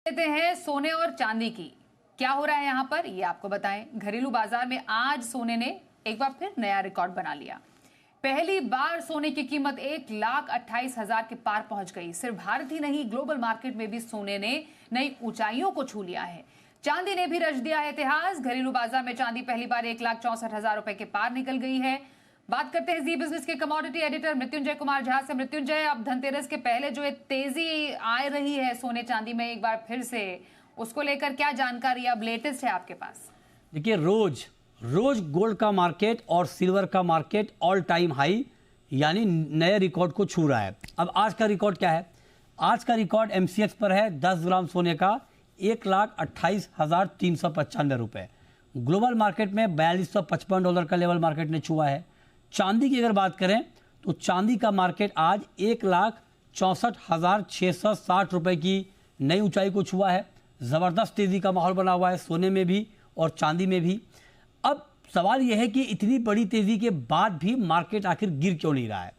लेते हैं सोने और चांदी की। क्या हो रहा है यहाँ पर ये आपको बताएं। घरेलू बाजार में आज सोने ने एक बार फिर नया रिकॉर्ड बना लिया। पहली बार सोने की कीमत 1,28,000 के पार पहुंच गई। सिर्फ भारत ही नहीं, ग्लोबल मार्केट में भी सोने ने नई ऊंचाइयों को छू लिया है। चांदी ने भी रच दिया है इतिहास। घरेलू बाजार में चांदी पहली बार 1,64,000 रुपए के पार निकल गई है। बात करते हैं जी बिजनेस के कमोडिटी एडिटर मृत्युंजय कुमार झा से। मृत्युंजय, अब धनतेरस के पहले जो एक तेजी आ रही है सोने चांदी में एक बार फिर से, उसको लेकर क्या जानकारी अब लेटेस्ट है आपके पास? देखिए, रोज गोल्ड का मार्केट और सिल्वर का मार्केट ऑल टाइम हाई यानी नए रिकॉर्ड को छू रहा है। अब आज का रिकॉर्ड क्या है? आज का रिकॉर्ड एमसीएक्स पर है 10 ग्राम सोने का 1,28,395 रुपए। ग्लोबल मार्केट में $4255 का लेवल मार्केट ने छुआ है। चांदी की अगर बात करें तो चांदी का मार्केट आज 1,64,660 रुपए की नई ऊंचाई को छुआ है। ज़बरदस्त तेज़ी का माहौल बना हुआ है सोने में भी और चांदी में भी। अब सवाल यह है कि इतनी बड़ी तेज़ी के बाद भी मार्केट आखिर गिर क्यों नहीं रहा है?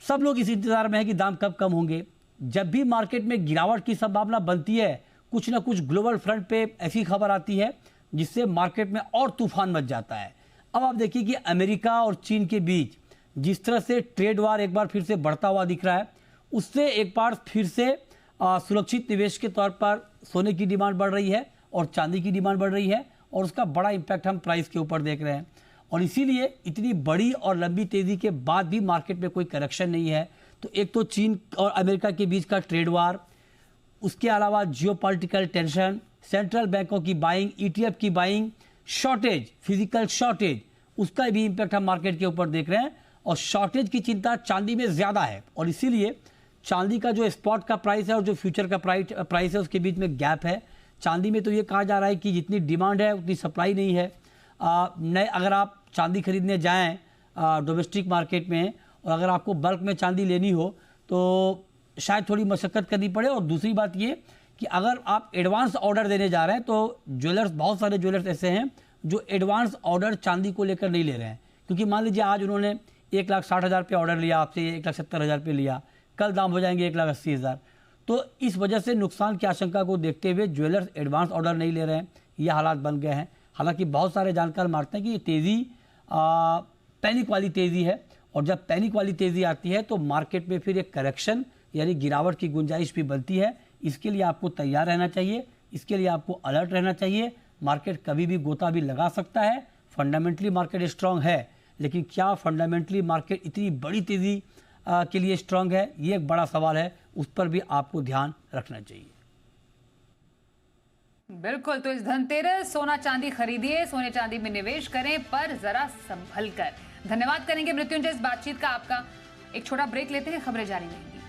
सब लोग इस इंतज़ार में है कि दाम कब कम होंगे। जब भी मार्केट में गिरावट की संभावना बनती है, कुछ ना कुछ ग्लोबल फ्रंट पे ऐसी खबर आती है जिससे मार्केट में और तूफान मच जाता है। अब आप देखिए कि अमेरिका और चीन के बीच जिस तरह से ट्रेड वार एक बार फिर से बढ़ता हुआ दिख रहा है, उससे एक बार फिर से सुरक्षित निवेश के तौर पर सोने की डिमांड बढ़ रही है और चांदी की डिमांड बढ़ रही है और उसका बड़ा इम्पैक्ट हम प्राइस के ऊपर देख रहे हैं। और इसीलिए इतनी बड़ी और लंबी तेज़ी के बाद भी मार्केट में कोई करेक्शन नहीं है। तो एक तो चीन और अमेरिका के बीच का ट्रेड वार, उसके अलावा जियोपॉलिटिकल टेंशन, सेंट्रल बैंकों की बाइंग, ईटीएफ की बाइंग, शॉर्टेज, फिजिकल शॉर्टेज, उसका भी इम्पैक्ट हम मार्केट के ऊपर देख रहे हैं। और शॉर्टेज की चिंता चांदी में ज़्यादा है और इसीलिए चांदी का जो स्पॉट का प्राइस है और जो फ्यूचर का प्राइस है उसके बीच में गैप है। चांदी में तो ये कहा जा रहा है कि जितनी डिमांड है उतनी सप्लाई नहीं है। नए अगर आप चांदी खरीदने जाएं डोमेस्टिक मार्केट में और अगर आपको बल्क में चांदी लेनी हो तो शायद थोड़ी मशक्क़त करनी पड़े। और दूसरी बात ये कि अगर आप एडवांस ऑर्डर देने जा रहे हैं तो ज्वेलर्स, बहुत सारे ज्वेलर्स ऐसे हैं जो एडवांस ऑर्डर चांदी को लेकर नहीं ले रहे हैं। क्योंकि मान लीजिए आज उन्होंने 1,60,000 पे ऑर्डर लिया आपसे, 1,70,000 पे लिया, कल दाम हो जाएंगे 1,80,000। तो इस वजह से नुकसान की आशंका को देखते हुए ज्वेलर्स एडवांस ऑर्डर नहीं ले रहे हैं। ये हालात बन गए हैं। हालांकि बहुत सारे जानकार मानते हैं कि ये तेज़ी पैनिक वाली तेज़ी है और जब पैनिक वाली तेज़ी आती है तो मार्केट में फिर एक करेक्शन यानी गिरावट की गुंजाइश भी बनती है। इसके लिए आपको तैयार रहना चाहिए, इसके लिए आपको अलर्ट रहना चाहिए। मार्केट कभी भी गोता भी लगा सकता है। फंडामेंटली मार्केट स्ट्रांग है, लेकिन क्या फंडामेंटली मार्केट इतनी बड़ी तेज़ी के लिए स्ट्रांग है? ये एक बड़ा सवाल है, उस पर भी आपको ध्यान रखना चाहिए। बिल्कुल, तो इस धनतेरस सोना चांदी खरीदिए, सोने चांदी में निवेश करें, पर जरा संभल कर। धन्यवाद करेंगे मृत्युंजय इस बातचीत का आपका। एक छोटा ब्रेक लेते हैं, खबरें जारी रहेंगी।